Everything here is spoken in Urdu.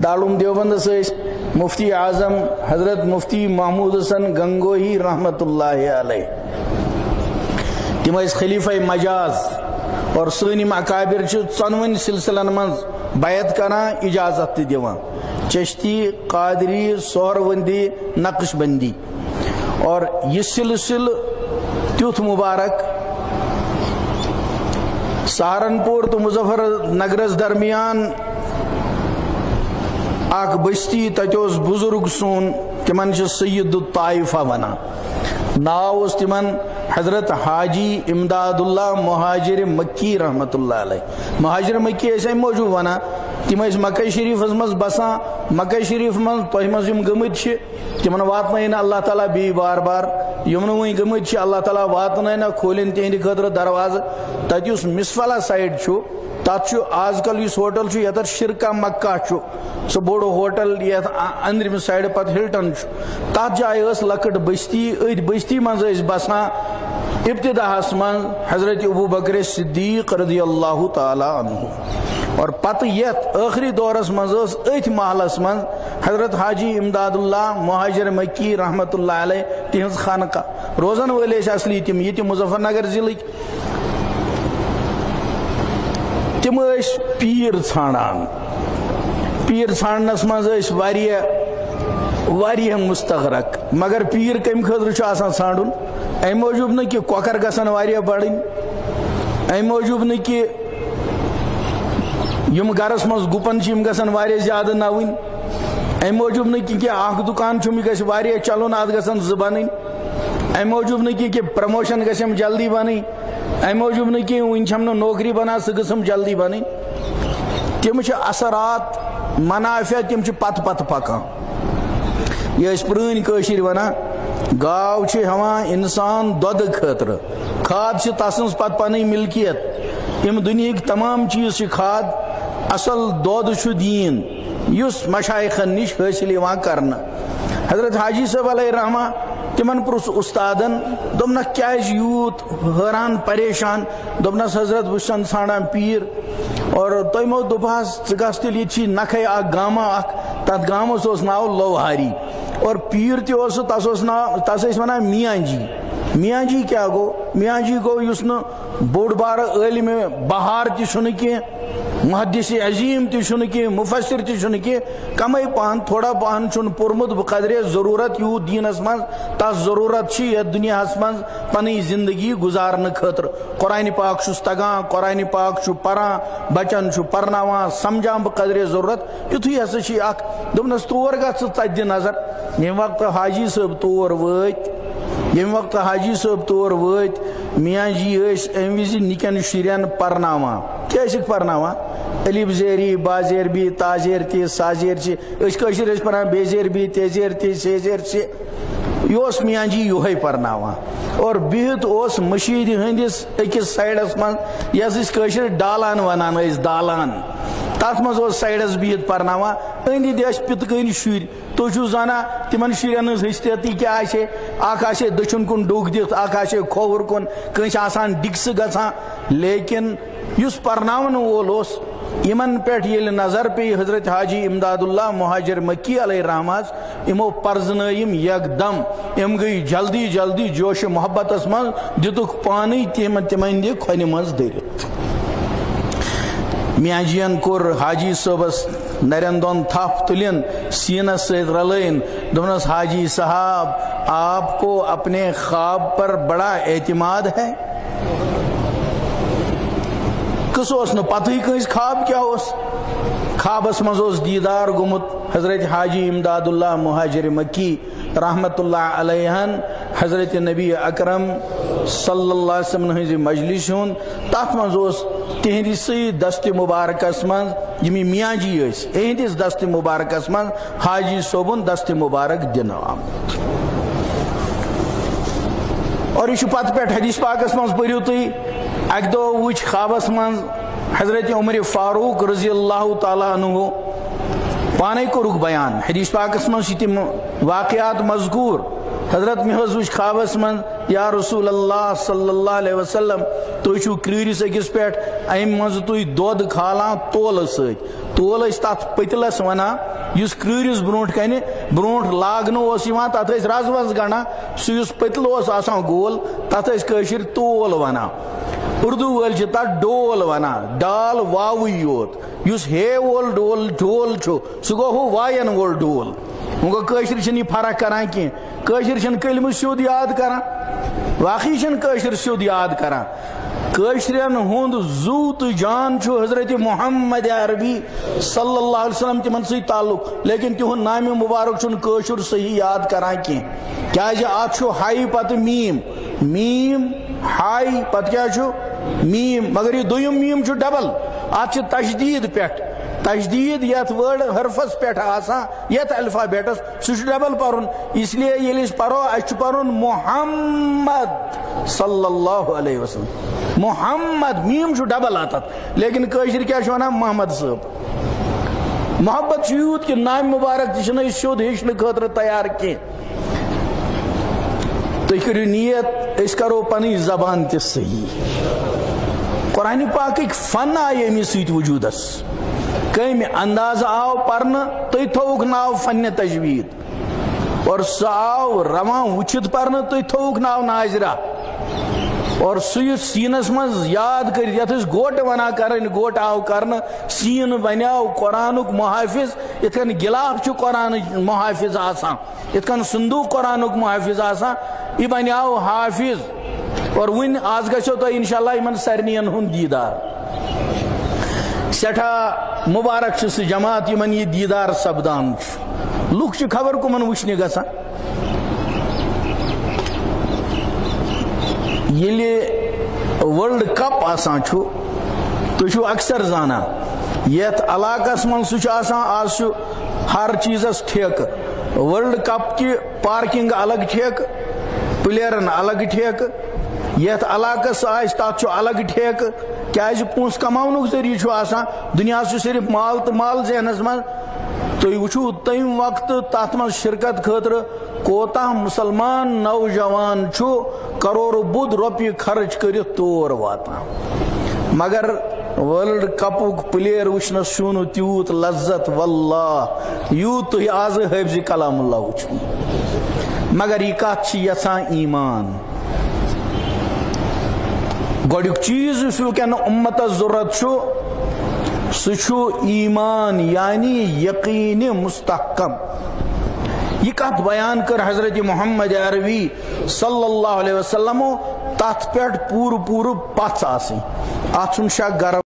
دارالعلوم دیوبند سے مفتی اعظم حضرت مفتی محمود حسن گنگوہی رحمت اللہ علیہ تم خلیفہ مجاز اور سنم اکابر ژۄنوٕنی سلسلن من بیعت کران اجازت تہ دِوان چشتی قادری سہروردی نقش بندی اور یہ سلسل تیُتھ مبارک سہارنپور تو مظفر نگرس درمیان اخ بستی تتوس بزرگ سون تمن سید الطائفہ ونان ناو اس تمن حضرت حاجی امدادلہ مہاجر مکی رحمت اللہ علیہ مہاجر مکی ایسے موجود ونان تم مکہ شریف مز بسان مکہ شریف من تہ مز گمت تمن واتن اللہ تعالیٰ بی بار بار یم ون گمت اللہ تعالیٰ واتن کھولن تہند خاطر دروازہ تت اس مسفلا سائڈ تت آز کل اس ہوٹل یتر شرکا مکہ سہ بوڑ ہوٹل یت اندرم سائڈ پتہ ہلٹن تت جائے لکٹ بستی ات بستی مز بسان ابتداس من حضرت ابو بکر صدیق رضی اللہ تعالی عنہ اور پتہ یت آخری دورس مز ات محلس من حضرت حاجی امدادلہ مہاجر مکی رحمت اللہ علیہ تہذ خانقاہ روزن ول اصلی تم یہ مظفر نگر ضلع تم پیر ژھانڈان پیر ژھانڈنس مز واریاہ مستغرق مگر پیر کم خاطر آسان ژھانڈن ام موجوب نہ کہ کۄکر گژھن واریاہ بڑن ام موجوب نہ کہ یم گرس مز گپن گژھن واریاہ زیادہ نوٕنۍ ام موجوب نہ کہ اخ دکان یہ گژھِ واریاہ چلن اتھ گژھن زٕ بنٕنۍ ام موجوب نہ کہ پرموشن گژھم جلدی بنٕنۍ ام موجوب نہ کہ ون چھم نہ نوکری بنان سہ گژھم جلدی بنٕنۍ تم چھ اثرات منافع تم چھ پتہ پتہ پکان یہ پرٲنۍ کٲشِر ونان گاو چھ ہیوان انسان دۄدٕ خٲطرٕ کھاد چھ تسٕنٛز پتہٕ پنٕنۍ ملکیت یم دنیاہٕکۍ تمام چیز چھ کھاد اصل دۄد چھ دیٖن یُس مشایخن نش حٲصِل یوان کرنہٕ حضرت حاجی صاحب علیہ رحمہ تمن پرُژھ استادن دوٚپنکھ کیازِ یوٗت حٲران پریشان دوٚپنس حضرت بہٕ چھُسن ژھانڈان پیٖر اور تٔمو دوٚپہس ژٕ گژھ تیٚلہِ ییٚتہِ چھی نکھے اکھ گاما اکھ تتھ گامس اوس ناو لوہاری اور پیر تہِ اوس سُہ تس اوس ناو تس ٲسۍ ونان میاں جی میاں جی کیا گو میاں جی گو یُس نہٕ بوٚڑ بارٕ عٲلِمِ بہار تہِ چھُنہٕ کینٛہہ محدث عظیم تہِ چھُنہٕ کینٛہہ مفسر تہِ چھُنہٕ کینٛہہ کمے پہن تھوڑا پہن چھُنہٕ پوٚرمُت بقدرے ضروٗرت یوٗت دیٖنس منٛز تس ضروٗرت چھِ یتھ دُنیاہس منٛز پنٕنۍ زندگی گُزارنہٕ خٲطرٕ قرآنِ پاک چھُس تگان قرآنِ پاک چھُ پران بچن چھُ پرناوان سمجھان بقدرے ضروٗرت یُتھُے ہسا چھِ اکھ دوٚپنس تور گژھ ژٕ تتہِ دِ نظر ییٚمہِ وقتہٕ حاجی صٲب تور وٲتۍ ییٚمہِ وقتہٕ حاجی صٲب تور وٲتۍ میاں جی ٲسۍ امہِ وِزِ نِکٮ۪ن شُرٮ۪ن پرناوان کیٛاہ ٲسِکھ پرناوان الف زیری با زیر بی تا زیر تی سا زیر چھ اس کشر اس پران بے زیر بی تے زیر تی سے زیر چھ یوس میاں جی یوہے پرناوان اور بہت اوس مشید ہندس اکس سائڈس من یس اس کشر ڈالان ونان اس دالان تات مز اوس سائڈس بہت پرناوان اندی دیش پت کن شر تو چھو زانا تمن شرین حیثیتی کیا آسے اکھ آسے دچھن کن ڈوک دتھ اکھ آسے کھوور کن کنس آسان ڈکس گژھان لیکن یس پرناون وول اوس یمن پیٹھ یل نظر پی حضرت حاجی امدادلہ مہاجر مکی علیہ رحمت امو پرزنائم یک دم ام گئی جلدی جلدی جوش محبت من دتک پانی تمن دی کھن مز درت میاں جین کور حاجی صبس نرین دون تھپ تلین سینس ست رلین دونس حاجی صاحب آپ کو اپنے خواب پر بڑا اعتماد ہے کس اوس نہ پتہ کنس خواب کیا اوس خوابس مز اوس دیدار گومت حضرت حاجی امدادلہ مہاجر مکی رحمت اللہ علیہ حضرت نبی اکرم صلی اللہ علیہ وسلم ہز مجلس ہن تات مز اوس تہندس دست مبارکس من یمی میاں جی اس اہندس دست مبارکس من حاجی صوبن دست مبارک دن آمت اور یہ پتہ پہ حدیث پاکس من پریو تھی اک دو وچ خوابس من حضرت عمر فاروق رضی اللہ تعالی عنہ پانے کورک بیان حدیث پاکس من تم واقعات مذکور حضرت میں وچ خوابس من یا رسول اللہ صلی اللہ علیہ وسلم تو چھو کریرس اکس پہ ام مز تھی دود کھالان تول ست تول تات پتلس ونان یس کرس برونٹ کن برونٹ لاگنو تر رز وز گڑا سہ پتل آسان گول تر قشر تول ونان اردو ول تر ڈول ونان ڈال واوی یوت اس ہے وول ڈول سہ گو ہو وائن وول ڈول وہ گو قشر یہ فرق کران کی قشر کلمہ سیود یاد کران واقعی قشر سیود یاد کران قشرین ہند زو تو جان حضرت محمد عربی صلی اللہ علیہ وسلم تمن سی تعلق لیکن تہند نام مبارک قشر صحیح یاد کران کی ات ہائی پتہ میم میم ہائی پتہ کیا میم مگر یہ دویم میم ڈبل ات تشدید پہ تشدید یت ورڈ حرفس پہ آسان یت الفابیٹس سہ ڈبل پرن اس لیے یل پرو اس پرن محمد صلی اللہ علیہ وسلم محمد میم ڈبل آتت لیکن قشر کیا ونان محمد صاحب محبت یوت کہ نام مبارک تہ سیود ہیچن خاطر تیار کی تھی کرو نیت اس کرو پنی زبان تہ صحیح قرآن پاک فن آئی امی سیت وجودس کم انداز آو پرن تھی تھوک ناو فن تجوید اور سہ آو روان وچت پرن تھی تھوک ناو ناظرہ اور سہ سینس مز یاد کر یت گوٹ ونا کرن گوٹ آو کرن سین بنیاو قرآنک محافظ اتکن گلاف قرآن محافظ آسان اتکن صندوق قرآنک محافظ آسان یہ بنیاو حافظ اور ون آز گھو تو انشاءاللہ ان سارنین ہند دیدار سٹھا مبارک سہ جماعت یمن یہ دیدار سپدان لوک خبر کمن وچھنے گژھان یلی ورلڈ کپ آسان تھی اکثر زانا یت علاقس من سہ آز ہر چیزس ٹھیک ورلڈ کپ کی پارکنگ الگ ٹھیک پلیرن الگ ٹھیک یت علاقس تک الگ ٹھیک کیازِ پونس کماونک ذریعہ آسان دنیا صرف مال تو مال زینس من تھی وچھو تم وقت تات من شرکت خاطر کوتا مسلمان نوجوان کروڑ بود روپیہ خرچ کرت تور واتان مگر ورلڈ کپک پلیر وچھنس چھو تیوت لذت واللہ یوت تھی آز حفظ کلام اللہ وچھو مگر یہ کت یژھان ایمان گوڑیک چیز اس وکن امتس ضرورت سہ ایمان یعنی یقین مستحکم یہ کت بیان کر حضرت محمد عربی صلی اللہ علیہ وسلم تت پہ پور پور پھ آس ات شک گرو